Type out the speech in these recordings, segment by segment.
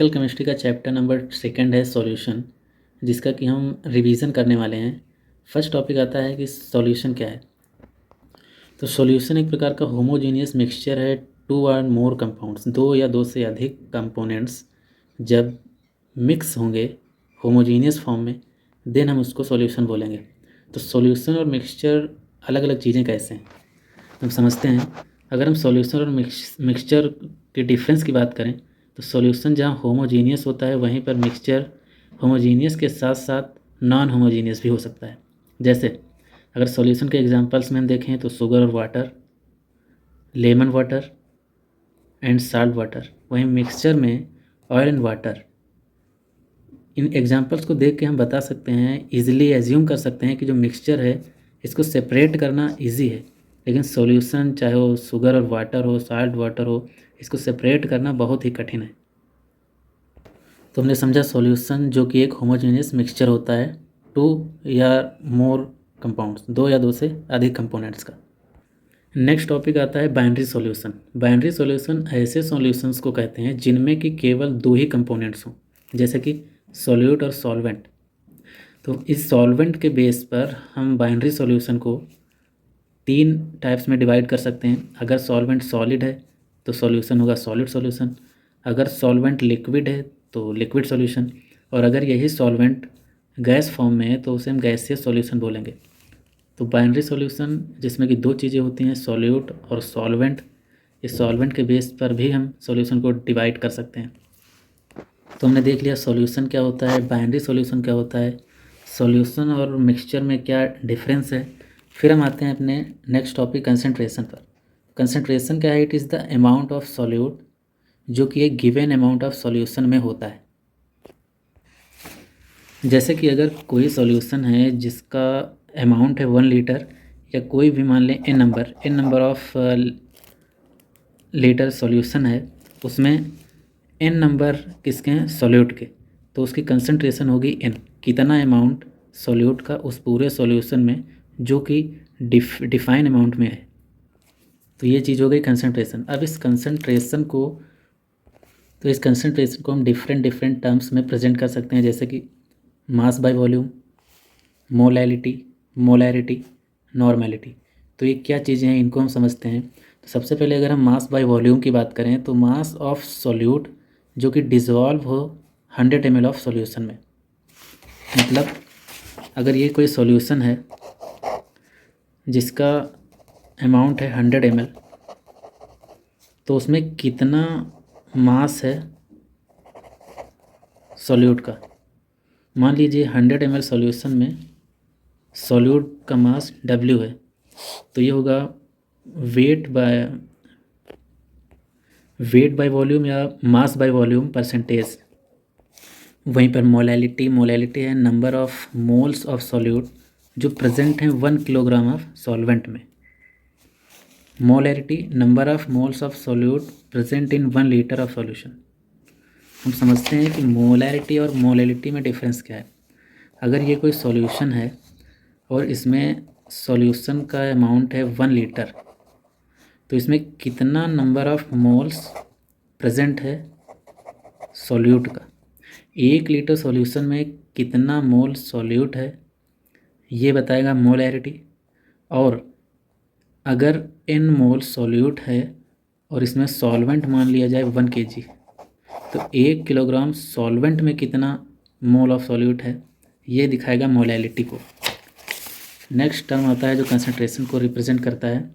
Physical chemistry का chapter number 2 है solution, जिसका कि हम रिवीजन करने वाले हैं। फर्स्ट टॉपिक आता है कि सॉल्यूशन क्या है। तो सॉल्यूशन एक प्रकार का होमोजीनियस मिक्सचर है टू और मोर कंपाउंड्स, दो या दो से अधिक कंपोनेंट्स जब मिक्स होंगे होमोजीनियस फॉर्म में, देन हम उसको सॉल्यूशन बोलेंगे। तो सॉल्यूशन और मिक्सचर अलग अलग चीज़ें कैसे हैं हम समझते हैं। अगर हम सॉल्यूशन और मिक्सचर के डिफरेंस की बात करें तो सॉल्यूशन जहाँ होमोजीनियस होता है वहीं पर मिक्सचर होमोजीनियस के साथ साथ नॉन होमोजीनियस भी हो सकता है। जैसे अगर सॉल्यूशन के एग्जांपल्स में हम देखें तो शुगर और water, lemon water and salt water. वहीं मिक्सचर में oil and water. In examples को देख के हम बता सकते हैं, इजीली एज्यूम कर सकते हैं कि जो मिक्सचर है इसको सेपरेट करना इजी है, लेकिन सॉल्यूशन चाहे वो शुगर और वाटर हो, साल्ट वाटर हो, इसको सेपरेट करना बहुत ही कठिन है। तो हमने समझा सॉल्यूशन जो कि एक होमोजेनियस मिक्सचर होता है टू या मोर कंपाउंड्स, दो या दो से अधिक कंपोनेंट्स का। नेक्स्ट टॉपिक आता है बाइनरी सॉल्यूशन। बाइनरी सॉल्यूशन ऐसे सॉल्यूशंस को कहते हैं जिनमें कि केवल दो ही कंपोनेंट्स हों, जैसे कि सॉल्यूट और सॉल्वेंट। तो इस सॉल्वेंट के बेस पर हम बाइनरी सॉल्यूशन को तीन टाइप्स में डिवाइड कर सकते हैं। अगर सॉल्वेंट सॉलिड है तो सॉल्यूशन होगा सॉलिड सॉल्यूशन, अगर सॉल्वेंट लिक्विड है तो लिक्विड सॉल्यूशन, और अगर यही सॉल्वेंट गैस फॉर्म में है तो उसे हम गैसियस सॉल्यूशन बोलेंगे। तो बाइनरी सॉल्यूशन जिसमें कि दो चीज़ें होती हैं, सॉल्यूट और सॉल्वेंट, इस सॉल्वेंट के बेस पर भी हम सॉल्यूशन को डिवाइड कर सकते हैं। तो हमने देख लिया सॉल्यूशन क्या होता है, बाइनरी सॉल्यूशन क्या होता है, सॉल्यूशन और मिक्सचर में क्या डिफरेंस है। फिर हम आते हैं अपने नेक्स्ट टॉपिक कंसंट्रेशन पर। कंसंट्रेशन क्या है? It is the amount of solute जो कि एक गिवन अमाउंट ऑफ सॉल्यूशन में होता है। जैसे कि अगर कोई सॉल्यूशन है जिसका अमाउंट है 1 लीटर, या कोई भी मान लें n number of litre solution है, उसमें एन नंबर किसके हैं? सॉल्यूट के। तो उसकी कंसंट्रेशन होगी एन, कितना अमाउंट सॉल्यूट का उस पूरे सॉल्यूशन में जो कि डिफाइन अमाउंट में है। तो ये चीज़ हो गई कंसंट्रेशन। अब इस कंसंट्रेशन को हम डिफरेंट टर्म्स में प्रेजेंट कर सकते हैं, जैसे कि mass by volume, molarity, normality. तो ये क्या चीज़ें हैं, इनको हम समझते हैं। तो सबसे पहले अगर हम मास बाय वॉल्यूम की बात करें तो मास ऑफ सॉल्यूट जो कि डिज़ोल्व हो 100 ml ऑफ सॉल्यूशन में। मतलब अगर ये कोई सॉल्यूशन है जिसका अमाउंट है 100 ml, तो उसमें कितना मास है सॉल्यूट का। मान लीजिए 100 ml सॉल्यूशन में सॉल्यूट का मास W है, तो ये होगा वेट बाय वॉल्यूम या मास बाय वॉल्यूम परसेंटेज। वहीं पर मोलैलिटी है number of moles of solute जो प्रेजेंट हैं 1 किलोग्राम ऑफ सॉल्वेंट में। Molarity number of moles of solute present in 1 litre of solution. हम समझते हैं कि मोलैरिटी और मोलैलिटी में डिफरेंस क्या है। अगर ये कोई सॉल्यूशन है और इसमें सॉल्यूशन का अमाउंट है 1 लीटर, तो इसमें कितना नंबर ऑफ मोल्स प्रेजेंट है सॉल्यूट का। 1 लीटर सॉल्यूशन में कितना मोल सॉल्यूट है ये बताएगा मोलैरिटी। और अगर n मोल सॉल्यूट है और इसमें सॉल्वेंट मान लिया जाए 1 kg, तो 1 किलोग्राम सॉल्वेंट में कितना मोल ऑफ सॉल्यूट है ये दिखाएगा मोलैलिटी को। नेक्स्ट टर्म आता है जो कंसंट्रेशन को रिप्रेजेंट करता है,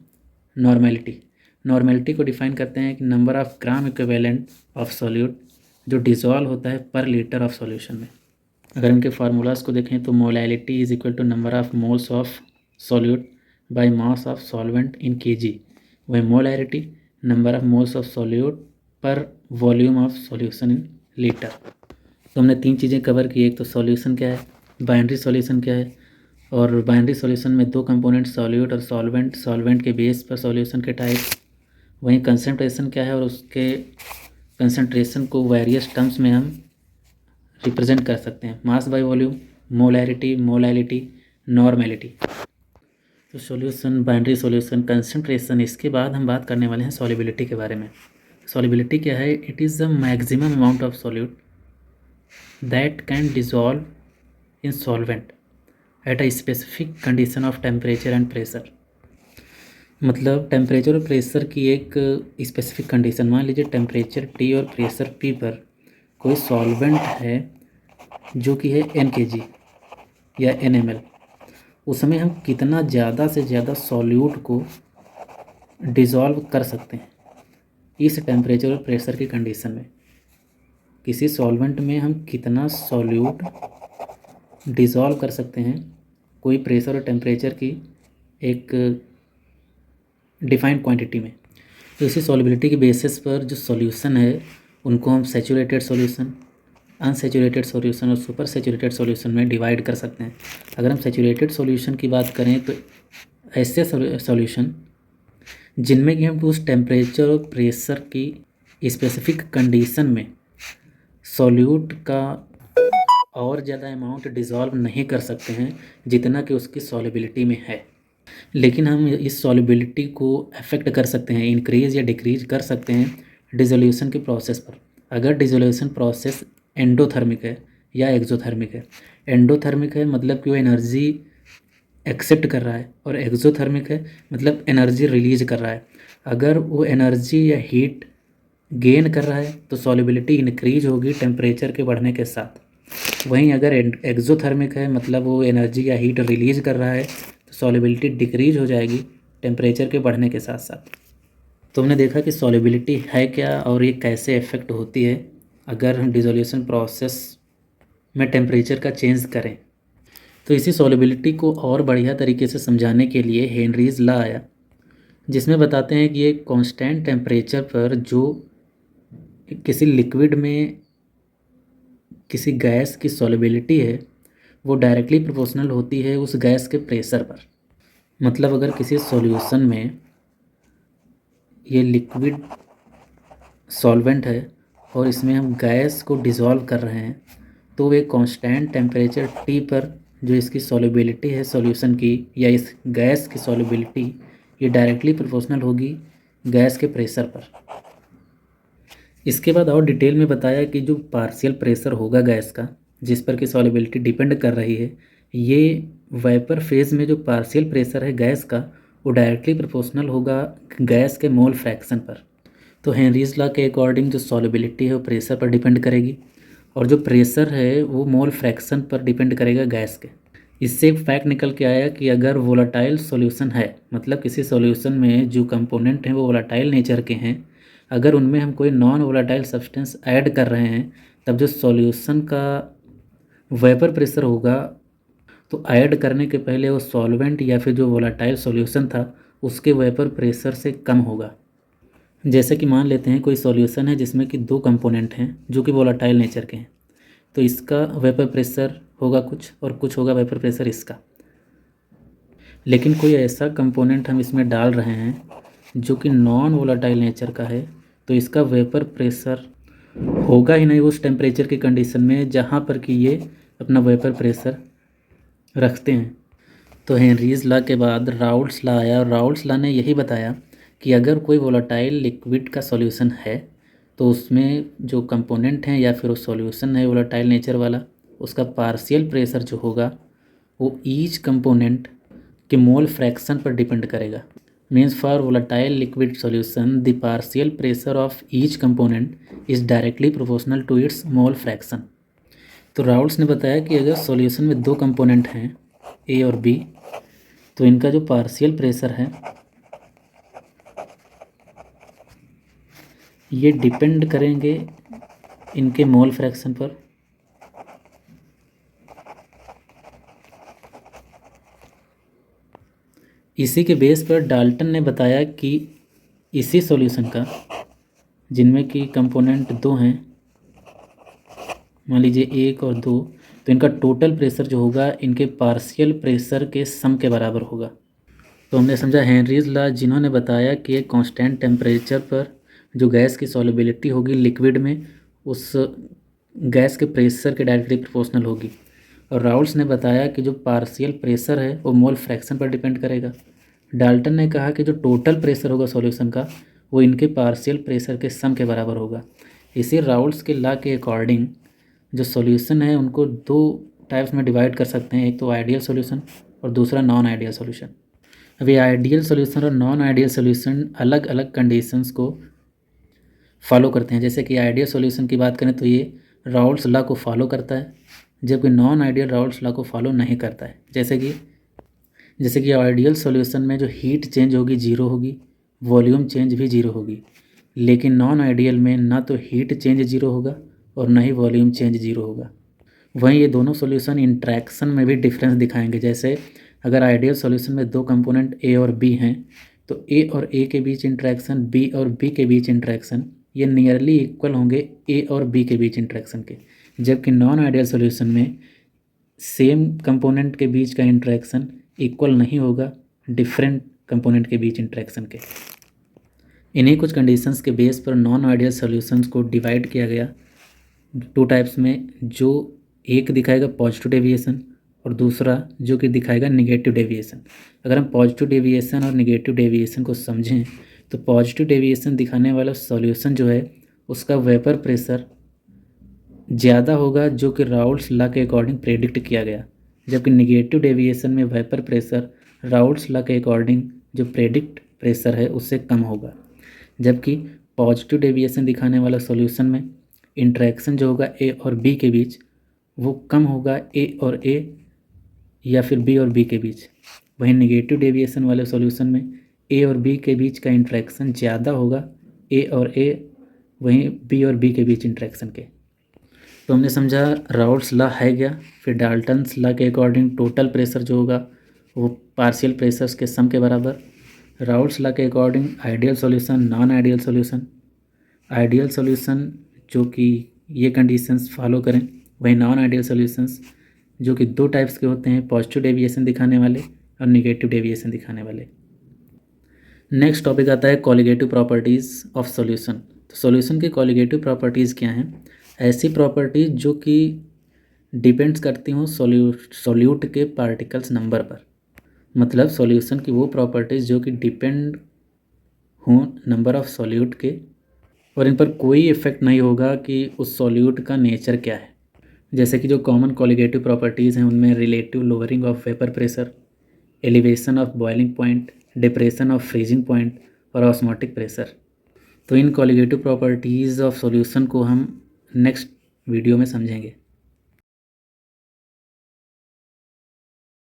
नॉर्मेलिटी को डिफाइन करते हैं कि number of gram equivalent of solute जो डिज़ोल्व होता है पर लीटर ऑफ सॉल्यूशन में। अगर इनके फार्मूलाज को देखें तो molality is equal to number of moles of solute by mass of solvent in kg। वही molarity number of moles of solute पर volume of solution in litre. तो हमने तीन चीज़ें कवर की, एक तो सॉल्यूशन क्या है, बाइनरी सॉल्यूशन क्या है, और बाइनरी सॉल्यूशन में दो कंपोनेंट सॉल्यूट और सॉल्वेंट के बेस पर सॉल्यूशन के टाइप। वहीं कंसंट्रेशन क्या है और उसके कंसंट्रेशन को वेरियस टर्म्स में हम रिप्रेजेंट कर सकते हैं, mass by volume, molality, normality. तो सॉल्यूशन, बाइनरी सॉल्यूशन, कंसंट्रेशन। इसके बाद हम बात करने वाले हैं सॉल्युबिलिटी के बारे में। सॉल्युबिलिटी क्या है? It is the maximum amount of solute that can dissolve in solvent at a specific condition of temperature and pressure. मतलब टेम्परेचर और प्रेशर की एक स्पेसिफिक कंडीशन, मान लीजिए टेम्परेचर T और प्रेशर P पर कोई सॉल्वेंट है जो कि है N kg या Nml, उसमें हम कितना ज़्यादा से ज़्यादा सॉल्यूट को डिज़ोल्व कर सकते हैं इस टेम्परेचर और प्रेशर की कंडीशन में। किसी सॉल्वेंट में हम कितना सॉल्यूट डिज़ोल्व कर सकते हैं कोई प्रेशर और टेम्परेचर की एक डिफाइंड क्वांटिटी में। तो इसी सॉल्युबिलिटी के बेसिस पर जो सॉल्यूशन है उनको हम सैचुरेटेड सॉल्यूशन, अनसैचुरेटेड सॉल्यूशन और सुपर सैचुरेटेड सॉल्यूशन में डिवाइड कर सकते हैं। अगर हम सैचुरेटेड सॉल्यूशन की बात करें तो ऐसे सॉल्यूशन जिनमें कि हम उस टेम्परेचर और प्रेशर की स्पेसिफिक कंडीशन में सॉल्यूट का और ज़्यादा अमाउंट डिज़ोल्व नहीं कर सकते हैं जितना कि उसकी सॉल्युबिलिटी में है, लेकिन हम इस सॉल्युबिलिटी को अफेक्ट कर सकते हैं, इंक्रीज़ या डिक्रीज कर सकते हैं डिसोल्यूशन के प्रोसेस पर। अगर डिसोल्यूशन प्रोसेस एंडोथर्मिक है या एक्सोथर्मिक है। एंडोथर्मिक है मतलब कि वो एनर्जी एक्सेप्ट कर रहा है, और एक्सोथर्मिक है मतलब एनर्जी रिलीज कर रहा है। अगर वो एनर्जी या हीट गेन कर रहा है तो सॉल्युबिलिटी इंक्रीज होगी टेम्परेचर के बढ़ने के साथ। वहीं अगर एक्सोथर्मिक है मतलब वो एनर्जी या हीट रिलीज कर रहा है तो सॉल्युबिलिटी डिक्रीज हो जाएगी टेम्परेचर के बढ़ने के साथ साथ। तो हमने देखा कि सॉल्युबिलिटी है क्या और ये कैसे इफ़ेक्ट होती है अगर हम डिसोल्यूशन प्रोसेस में टेम्परेचर का चेंज करें। तो इसी सॉल्युबिलिटी को और बढ़िया तरीके से समझाने के लिए हेनरीज लॉ आया, जिसमें बताते हैं कि ये कांस्टेंट टेम्परेचर पर जो किसी लिक्विड में किसी गैस की सॉल्युबिलिटी है वो डायरेक्टली प्रोपोर्शनल होती है उस गैस के प्रेशर पर। मतलब अगर किसी सॉल्यूशन में ये लिक्विड सॉल्वेंट है और इसमें हम गैस को डिज़ोल्व कर रहे हैं तो वे कांस्टेंट टेम्परेचर T पर जो इसकी सॉल्युबिलिटी है सॉल्यूशन की या इस गैस की सॉल्युबिलिटी ये डायरेक्टली प्रोपोर्शनल होगी गैस के प्रेशर पर। इसके बाद और डिटेल में बताया कि जो पार्शियल प्रेशर होगा गैस का जिस पर कि सॉल्युबिलिटी डिपेंड कर रही है, ये वेपर फेज में जो पार्शियल प्रेशर है गैस का वो डायरेक्टली प्रोपोर्शनल होगा गैस के मोल फ्रैक्शन पर। तो हेनरीज लॉ के अकॉर्डिंग जो सॉल्युबिलिटी है वो प्रेशर पर डिपेंड करेगी और जो प्रेशर है वो मोल फ्रैक्शन पर डिपेंड करेगा गैस के। इससे एक फैक्ट निकल के आया कि अगर वोलाटाइल सॉल्यूशन है मतलब किसी सॉल्यूशन में जो कंपोनेंट हैं वो वोलाटाइल नेचर के हैं, अगर उनमें हम कोई नॉन वोलाटाइल सब्सटेंस ऐड कर रहे हैं तब जो सॉल्यूशन का वेपर प्रेशर होगा तो ऐड करने के पहले वो सॉल्वेंट या फिर जो वोलाटाइल सॉल्यूशन था उसके वेपर प्रेशर से कम होगा। जैसे कि मान लेते हैं कोई सॉल्यूशन है जिसमें कि दो कंपोनेंट हैं जो कि वोलाटाइल नेचर के हैं, तो इसका वेपर प्रेशर होगा कुछ और कुछ होगा वेपर प्रेशर इसका। लेकिन कोई ऐसा कंपोनेंट हम इसमें डाल रहे हैं जो कि नॉन वोलाटाइल नेचर का है तो इसका वेपर प्रेशर होगा ही नहीं उस टेम्परेचर की कंडीशन में जहाँ पर कि ये अपना वेपर प्रेशर रखते हैं। तो हेनरीज लॉ के बाद राउल्ट्स लॉ आया और राउल्ट्स लॉ ने यही बताया कि अगर कोई वोलाटाइल लिक्विड का सॉल्यूशन है तो उसमें जो कंपोनेंट हैं या फिर वो सॉल्यूशन है वोलाटाइल नेचर वाला उसका पार्शियल प्रेशर जो होगा वो ईच कंपोनेंट के मोल फ्रैक्शन पर डिपेंड करेगा। Means for volatile liquid solution the partial pressure of each component is directly proportional to its mole fraction. तो राउल्ट्स ने बताया कि अगर सॉल्यूशन में दो कंपोनेंट हैं ए और बी तो इनका जो पार्शियल प्रेशर है ये डिपेंड करेंगे इनके मोल फ्रैक्शन पर। इसी के बेस पर डाल्टन ने बताया कि इसी सॉल्यूशन का जिनमें कि कंपोनेंट दो हैं, मान लीजिए एक और दो, तो इनका टोटल प्रेशर जो होगा इनके पार्शियल प्रेशर के सम के बराबर होगा। तो हमने समझा हेनरीज लॉ जिन्होंने बताया कि एक कांस्टेंट टेम्परेचर पर जो गैस की सॉल्युबिलिटी होगी लिक्विड में उस गैस के प्रेशर के डायरेक्टली प्रोपोर्शनल होगी, और राउल्ट्स ने बताया कि जो पार्शियल प्रेशर है वो मोल फ्रैक्शन पर डिपेंड करेगा। डाल्टन ने कहा कि जो टोटल प्रेशर होगा सॉल्यूशन का वो इनके पार्शियल प्रेशर के सम के बराबर होगा। इसे राउल्स के लॉ के अकॉर्डिंग जो सॉल्यूशन है उनको दो टाइप्स में डिवाइड कर सकते हैं, एक तो आइडियल सॉल्यूशन और दूसरा नॉन आइडियल सॉल्यूशन। अभी आइडियल सॉल्यूशन और नॉन आइडियल सॉल्यूशन अलग अलग कंडीशंस को फॉलो करते हैं। जैसे कि आइडियल सॉल्यूशन की बात करें तो ये राउल्स लॉ को फॉलो करता है, जबकि नॉन आइडियल राउल्स लॉ को फॉलो नहीं करता है। जैसे कि आइडियल सॉल्यूशन में जो हीट चेंज होगी जीरो होगी, वॉल्यूम चेंज भी जीरो होगी, लेकिन नॉन आइडियल में ना तो हीट चेंज जीरो होगा और ना ही वॉल्यूम चेंज जीरो होगा। वहीं ये दोनों सॉल्यूशन इंट्रैक्शन में भी डिफरेंस दिखाएंगे। जैसे अगर आइडियल सॉल्यूशन में दो कंपोनेंट ए और बी हैं तो ए और ए के बीच इंट्रैक्शन, बी और बी के बीच इंट्रैक्शन ये नियरली इक्वल होंगे ए और बी के बीच इंट्रैक्शन के। जबकि नॉन आइडियल सॉल्यूशन में सेम कंपोनेंट के बीच का इंट्रैक्शन इक्वल नहीं होगा डिफरेंट कंपोनेंट के बीच इंट्रैक्शन के। इन्हीं कुछ कंडीशंस के बेस पर नॉन आइडियल सॉल्यूशंस को डिवाइड किया गया टू टाइप्स में, जो एक दिखाएगा पॉजिटिव डेविएशन और दूसरा जो कि दिखाएगा नेगेटिव डेविएशन। अगर हम पॉजिटिव डेविएशन और नेगेटिव डेविएशन को समझें तो पॉजिटिव डेविएशन दिखाने वाला सॉल्यूशन जो है उसका वेपर प्रेशर ज़्यादा होगा जो कि राउल्स लॉ के अकॉर्डिंग प्रेडिक्ट किया गया, जबकि नेगेटिव डेविएशन में वेपर प्रेशर राउल्स लॉ के अकॉर्डिंग जो प्रेडिक्ट प्रेशर है उससे कम होगा। जबकि पॉजिटिव डेविएशन दिखाने वाला सॉल्यूशन में इंट्रैक्शन जो होगा ए और बी के बीच वो कम होगा ए और ए या फिर बी और बी के बीच। वहीं नेगेटिव डेविएशन वाले सॉल्यूशन में ए और बी के बीच का इंट्रैक्शन ज़्यादा होगा ए और ए, वहीं बी और बी के बीच इंट्रैक्शन के। तो हमने समझा राउल्स लॉ है क्या, फिर डाल्टन्स लॉ के अकॉर्डिंग टोटल प्रेशर जो होगा वो पार्शियल प्रेशर्स के सम के बराबर। राउल्स लॉ के according ideal solution, non ideal solution. Ideal solution जो कि ये कंडीशंस फॉलो करें, वहीं नॉन आइडियल सॉल्यूशंस जो कि दो टाइप्स के होते हैं, पॉजिटिव डेविएशन दिखाने वाले और नेगेटिव डेविएशन दिखाने वाले। नेक्स्ट टॉपिक आता है कॉलिगेटिव प्रॉपर्टीज़ ऑफ सॉल्यूशन। तो सॉल्यूशन की कॉलिगेटिव प्रॉपर्टीज़ क्या हैं? ऐसी प्रॉपर्टीज़ जो कि डिपेंड्स करती हों सॉल्यूट के पार्टिकल्स नंबर पर। मतलब सॉल्यूशन की वो प्रॉपर्टीज़ जो कि डिपेंड हों नंबर ऑफ सॉल्यूट के और इन पर कोई इफ़ेक्ट नहीं होगा कि उस सॉल्यूट का नेचर क्या है। जैसे कि जो कॉमन कॉलिगेटिव प्रॉपर्टीज़ हैं उनमें relative lowering of vapour pressure, elevation of boiling point, depression of freezing point और ऑस्मोटिक प्रेशर। तो इन कॉलिगेटिव प्रॉपर्टीज़ ऑफ सॉल्यूशन को हम नेक्स्ट वीडियो में समझेंगे।